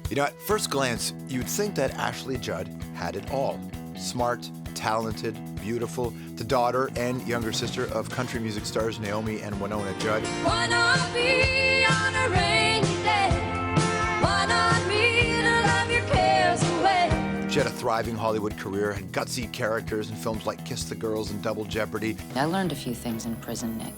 You know, at first glance, you'd think that Ashley Judd had it all. Smart, talented, beautiful, the daughter and younger sister of country music stars Naomi and Winona Judd. One on me on a rainy day, one on me to love your cares away. She had a thriving Hollywood career, had gutsy characters in films like Kiss the Girls and Double Jeopardy. I learned a few things in prison, Nick.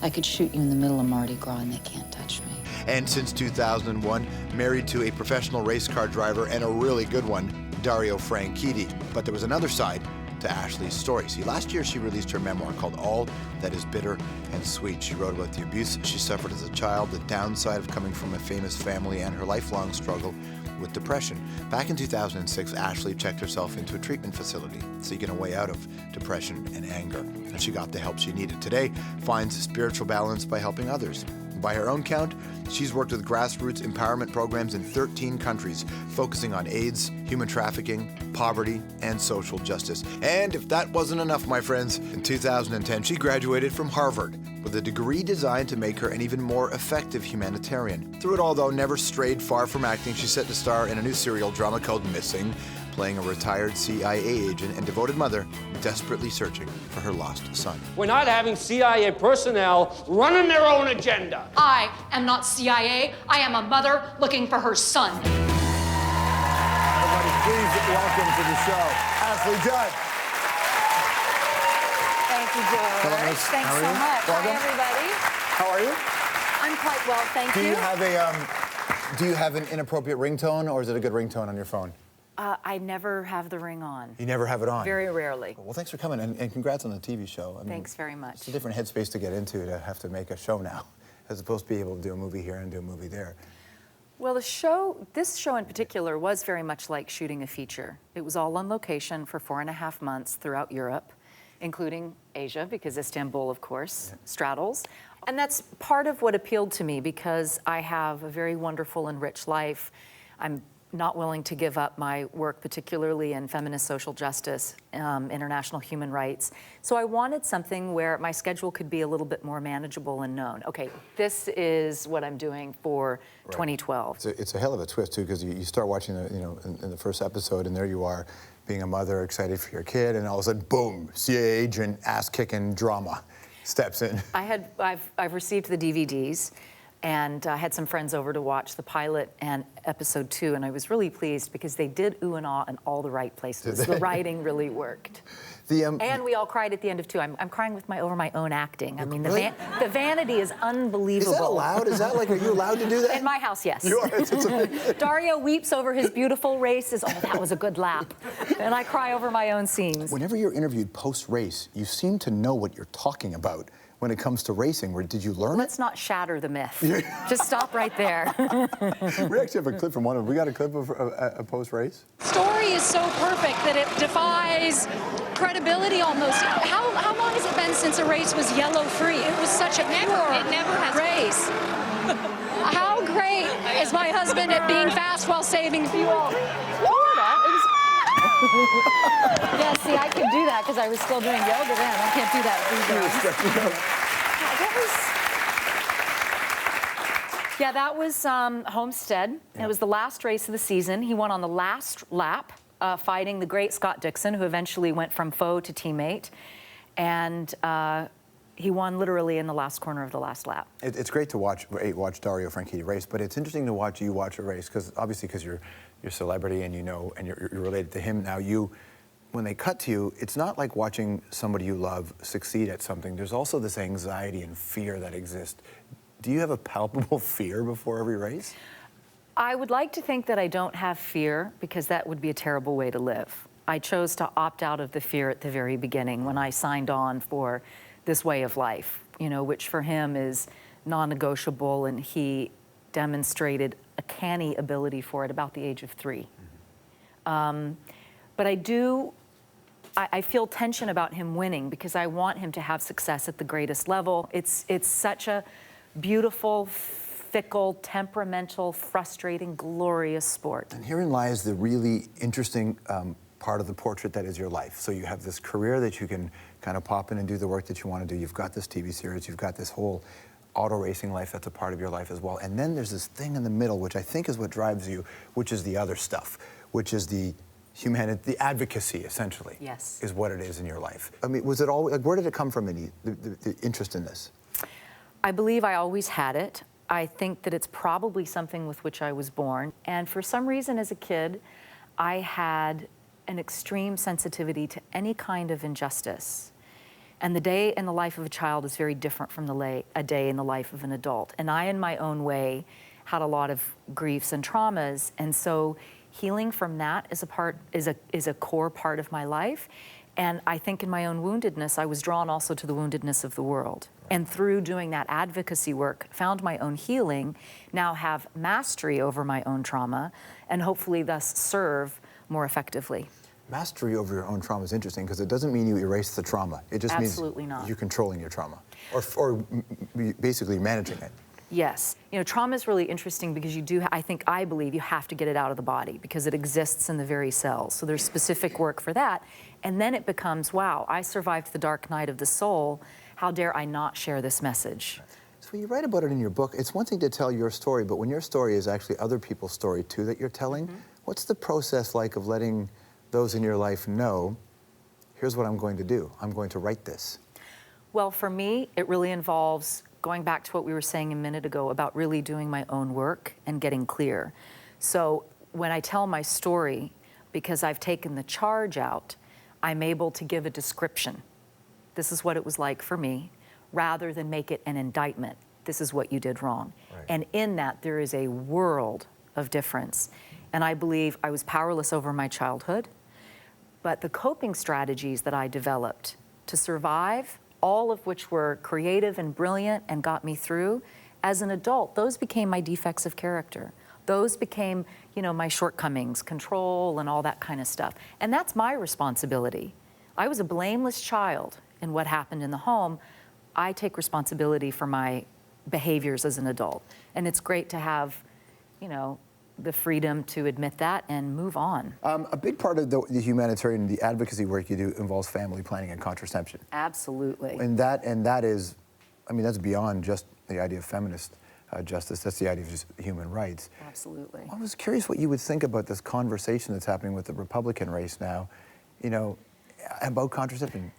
I could shoot you in the middle of Mardi Gras and they can't touch me. And since 2001, married to a professional race car driver and a really good one, Dario Franchitti. But there was another side to Ashley's story. See, last year she released her memoir called All That Is Bitter and Sweet. She wrote about the abuse she suffered as a child, the downside of coming from a famous family, and her lifelong struggle with depression. Back in 2006, Ashley checked herself into a treatment facility, seeking a way out of depression and anger. And she got the help she needed. Today, finds spiritual balance by helping others. By her own count, she's worked with grassroots empowerment programs in 13 countries, focusing on AIDS, human trafficking, poverty, and social justice. And if that wasn't enough, my friends, in 2010, she graduated from Harvard with a degree designed to make her an even more effective humanitarian. Through it all, though, never strayed far from acting. She's set to star in a new serial drama called Missing, playing a retired CIA agent and devoted mother desperately searching for her lost son. We're not having CIA personnel running their own agenda. I am not CIA. I am a mother looking for her son. Everybody, please welcome to the show, Ashley Judd. Thank you, George. Hello, Miss. Thanks How are so you? much. Welcome. Hi, everybody. How are you? I'm quite well, thank Do you. you have an inappropriate ringtone, or is it a good ringtone on your phone? I never have the ring on. You never have it on? Very rarely. Well, thanks for coming, and congrats on the TV show. I mean, Thanks very much. It's a different headspace to get into, to have to make a show now, as opposed to be able to do a movie here and do a movie there. Well, this show in particular was very much like shooting a feature. It was all on location for 4.5 months throughout Europe, including Asia, because Istanbul, of course, straddles. And that's part of what appealed to me, because I have a very wonderful and rich life. I'm not willing to give up my work, particularly in feminist social justice, international human rights. So I wanted something where my schedule could be a little bit more manageable and known. Okay, this is what I'm doing for 2012. It's a hell of a twist, too, because you start watching in the first episode, and there you are, being a mother, excited for your kid, and all of a sudden, boom, CIA agent, ass-kicking drama steps in. I've received the DVDs, and I had some friends over to watch the pilot and episode 2, and I was really pleased because they did ooh and ah in all the right places. The writing really worked. And we all cried at the end of 2. I'm crying over my own acting. I mean, really? the vanity is unbelievable. Is that allowed? Is that like, are you allowed to do that? In my house, yes. You are? Dario weeps over his beautiful races. Oh, that was a good lap. And I cry over my own scenes. Whenever you're interviewed post-race, you seem to know what you're talking about when it comes to racing. Did you learn it? Let's not shatter the myth. Just stop right there. We actually have a clip from one of them. We got a clip of a post-race? Story is so perfect that it defies credibility almost. How long has it been since a race was yellow-free? It was such a pure race. How great is my husband at being fast while saving fuel? Yeah, see, I could do that because I was still doing yoga then. I can't do that these days. That was Homestead. Yeah. It was the last race of the season. He won on the last lap, fighting the great Scott Dixon, who eventually went from foe to teammate. And he won literally in the last corner of the last lap. It's great to watch Dario Franchitti race, but it's interesting to watch you watch a race, because obviously you're a celebrity and and you're related to him now. When they cut to you, it's not like watching somebody you love succeed at something. There's also this anxiety and fear that exists. Do you have a palpable fear before every race? I would like to think that I don't have fear, because that would be a terrible way to live. I chose to opt out of the fear at the very beginning when I signed on for this way of life, which for him is non-negotiable, and he demonstrated a canny ability for it about the age of 3. But I feel tension about him winning, because I want him to have success at the greatest level. It's such a beautiful, fickle, temperamental, frustrating, glorious sport. And herein lies the really interesting part of the portrait that is your life. So you have this career that you can kind of pop in and do the work that you want to do. You've got this TV series, you've got this whole auto racing life that's a part of your life as well. And then there's this thing in the middle, which I think is what drives you, which is the other stuff, which is the advocacy, essentially. Yes. Is what it is in your life. I mean, was it all, like, where did it come from, the interest in this? I believe I always had it. I think that it's probably something with which I was born. And for some reason as a kid, I had an extreme sensitivity to any kind of injustice. And the day in the life of a child is very different from a day in the life of an adult. And I, in my own way, had a lot of griefs and traumas. And so healing from that is a core part of my life. And I think in my own woundedness, I was drawn also to the woundedness of the world. And through doing that advocacy work, found my own healing, now have mastery over my own trauma, and hopefully thus serve more effectively. Mastery over your own trauma is interesting because it doesn't mean you erase the trauma. It just Absolutely means not. you're controlling your trauma or basically managing it. Yes. You know, trauma is really interesting because I believe you have to get it out of the body because it exists in the very cells. So there's specific work for that. And then it becomes, wow, I survived the dark night of the soul. How dare I not share this message? So you write about it in your book. It's one thing to tell your story, but when your story is actually other people's story too that you're telling, what's the process like of letting those in your life know, here's what I'm going to do. I'm going to write this. Well, for me, it really involves going back to what we were saying a minute ago about really doing my own work and getting clear. So when I tell my story, because I've taken the charge out, I'm able to give a description. This is what it was like for me, rather than make it an indictment. This is what you did wrong. Right. And in that, there is a world of difference. And I believe I was powerless over my childhood, but the coping strategies that I developed to survive, all of which were creative and brilliant and got me through, as an adult, those became my defects of character. Those became, you know, my shortcomings, control and all that kind of stuff. And that's my responsibility. I was a blameless child in what happened in the home. I take responsibility for my behaviors as an adult. And it's great to have, you know, the freedom to admit that and move on. A big part of the humanitarian, the advocacy work you do involves family planning and contraception. Absolutely. And that is, I mean, that's beyond just the idea of feminist justice. That's the idea of just human rights. Absolutely. I was curious what you would think about this conversation that's happening with the Republican race now, you know, about contraception.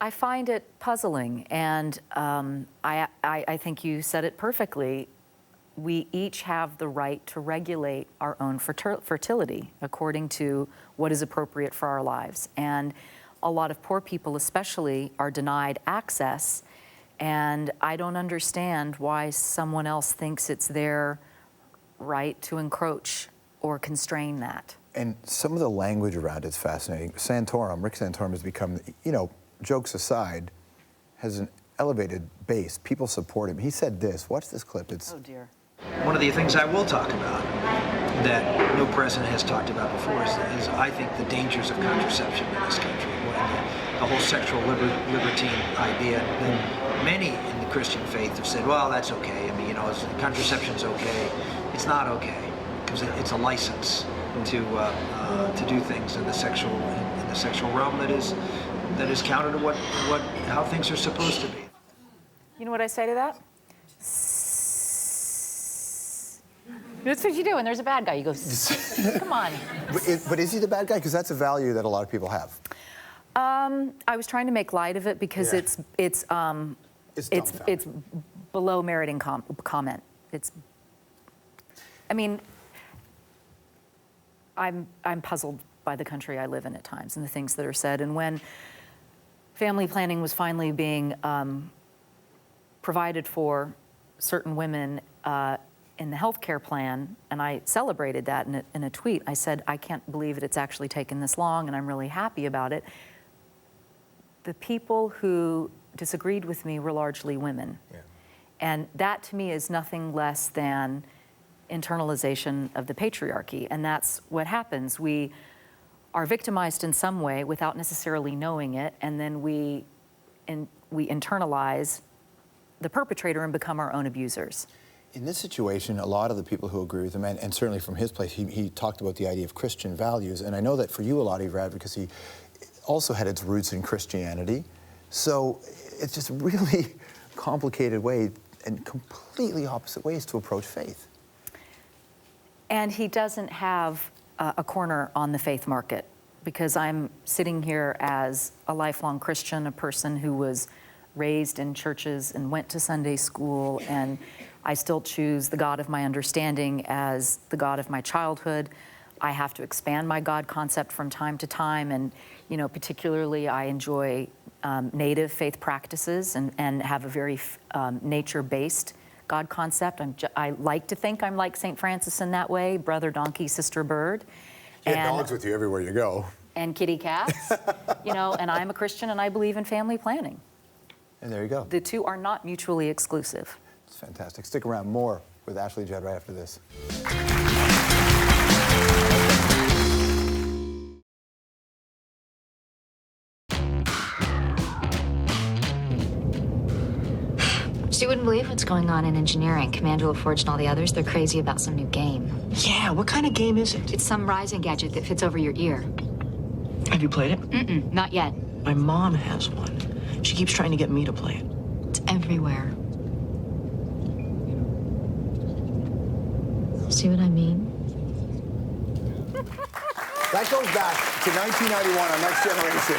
I find it puzzling, and I think you said it perfectly. We each have the right to regulate our own fertility according to what is appropriate for our lives. And a lot of poor people especially are denied access, and I don't understand why someone else thinks it's their right to encroach or constrain that. And some of the language around it's fascinating. Rick Santorum has become, you know, jokes aside, has an elevated base. People support him. He said this, watch this clip. Oh dear. One of the things I will talk about that no president has talked about before is I think the dangers of contraception in this country, the whole sexual libertine idea. That many in the Christian faith have said, well, that's okay. I mean, you know, contraception's okay. It's not okay because it's a license to do things in the sexual realm that is counter to how things are supposed to be. You know what I say to that? That's what you do when there's a bad guy. You go, come on. But is he the bad guy? Because that's a value that a lot of people have. I was trying to make light of it because it's below meriting comment. I mean, I'm puzzled by the country I live in at times and the things that are said. And when family planning was finally being provided for certain women in the healthcare plan, and I celebrated that in a tweet. I said, I can't believe that it's actually taken this long, and I'm really happy about it. The people who disagreed with me were largely women. Yeah. And that, to me, is nothing less than internalization of the patriarchy, and that's what happens. We are victimized in some way without necessarily knowing it, and then we internalize the perpetrator and become our own abusers. In this situation, a lot of the people who agree with him, and certainly from his place, he talked about the idea of Christian values. And I know that for you, a lot of your advocacy also had its roots in Christianity. So it's just a really complicated way. in completely opposite ways to approach faith. And he doesn't have a corner on the faith market, because I'm sitting here as a lifelong Christian, a person who was raised in churches and went to Sunday school, and I still choose the God of my understanding as the God of my childhood. I have to expand my God concept from time to time, and particularly I enjoy native faith practices and have a very nature-based God concept. I like to think I'm like St. Francis in that way, brother donkey, sister bird. You have dogs with you everywhere you go. And kitty cats, and I'm a Christian and I believe in family planning. And there you go. The two are not mutually exclusive. It's fantastic. Stick around, more with Ashley Judd right after this. So you wouldn't believe what's going on in engineering. Commander LaForge and all the others, they're crazy about some new game. Yeah, what kind of game is it? It's some rising gadget that fits over your ear. Have you played it? Mm-mm, not yet. My mom has one. She keeps trying to get me to play it. It's everywhere. See what I mean? That goes back to 1991, our next generation.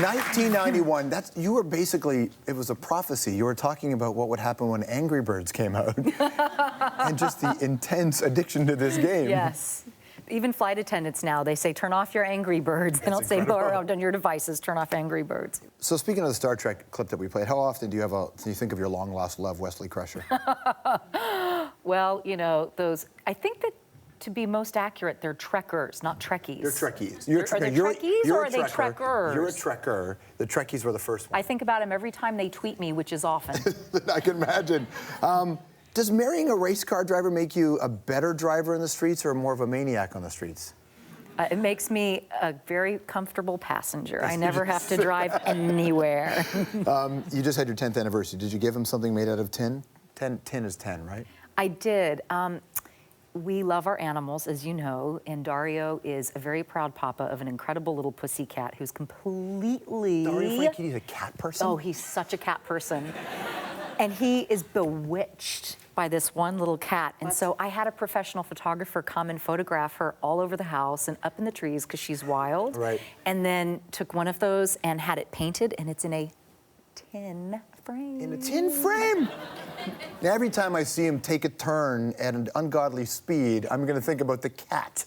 1991, you were basically, it was a prophecy. You were talking about what would happen when Angry Birds came out. And just the intense addiction to this game. Yes. Even flight attendants now, they say, turn off your Angry Birds. They don't say, go around on your devices, turn off Angry Birds. So speaking of the Star Trek clip that we played, how often do you think of your long-lost love, Wesley Crusher? Well, I think that to be most accurate, they're Trekkers, not Trekkies. You're Trekkies. Are they Trekkies or are they Trekkers? You're a Trekker. The Trekkies were the first one. I think about them every time they tweet me, which is often. I can imagine. Does marrying a race car driver make you a better driver in the streets or more of a maniac on the streets? It makes me a very comfortable passenger. I never have to drive anywhere. You just had your 10th anniversary. Did you give him something made out of tin? Tin is 10, right? I did. We love our animals, as you know, and Dario is a very proud papa of an incredible little pussy cat who's completely... Dario Franchitti's a cat person? Oh, he's such a cat person. And he is bewitched by this one little cat. And so I had a professional photographer come and photograph her all over the house and up in the trees because she's wild. Right. And then took one of those and had it painted, and it's in a tin frame. In a tin frame? Now, every time I see him take a turn at an ungodly speed, I'm going to think about the cat.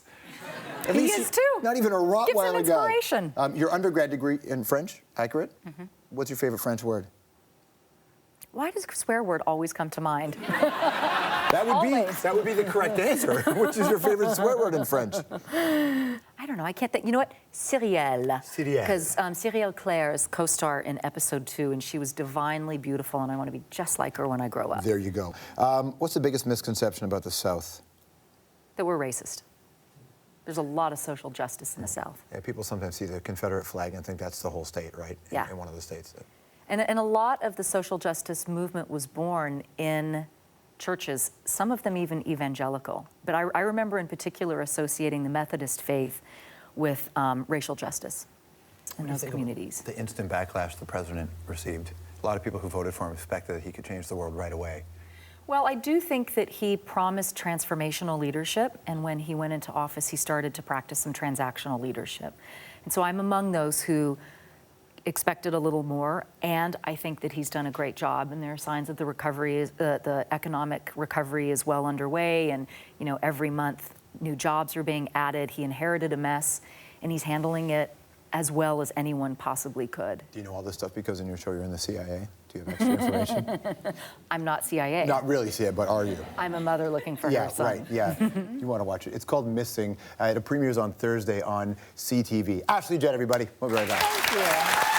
At He least is too. Not even a Rottweiler Gives him inspiration. guy. Your undergrad degree in French, accurate? Mm-hmm. What's your favorite French word? Why does swear word always come to mind? That would be the correct answer. Which is your favorite swear word in French? I don't know. I can't think. You know what? Cyrielle. Cyrielle. Because Cyrielle Claire's co-star in episode 2, and she was divinely beautiful, and I want to be just like her when I grow up. There you go. What's the biggest misconception about the South? That we're racist. There's a lot of social justice in the South. Yeah, people sometimes see the Confederate flag and think that's the whole state, right? Yeah. In one of the states. And a lot of the social justice movement was born in churches, some of them even evangelical. But I remember in particular associating the Methodist faith with racial justice in those communities. The instant backlash the president received. A lot of people who voted for him expected that he could change the world right away. Well, I do think that he promised transformational leadership, and when he went into office, he started to practice some transactional leadership. And so I'm among those who expected a little more, and I think that he's done a great job, and there are signs that the economic recovery is well underway, and every month new jobs are being added. He inherited a mess, and he's handling it as well as anyone possibly could. Do you know all this stuff because in your show you're in the CIA? Do you have extra information? I'm not CIA. Not really CIA, but are you? I'm a mother looking for her son. Right, yeah. You want to watch it. It's called Missing. It premieres on Thursday on CTV. Ashley Judd, everybody. We'll be right back. Thank you.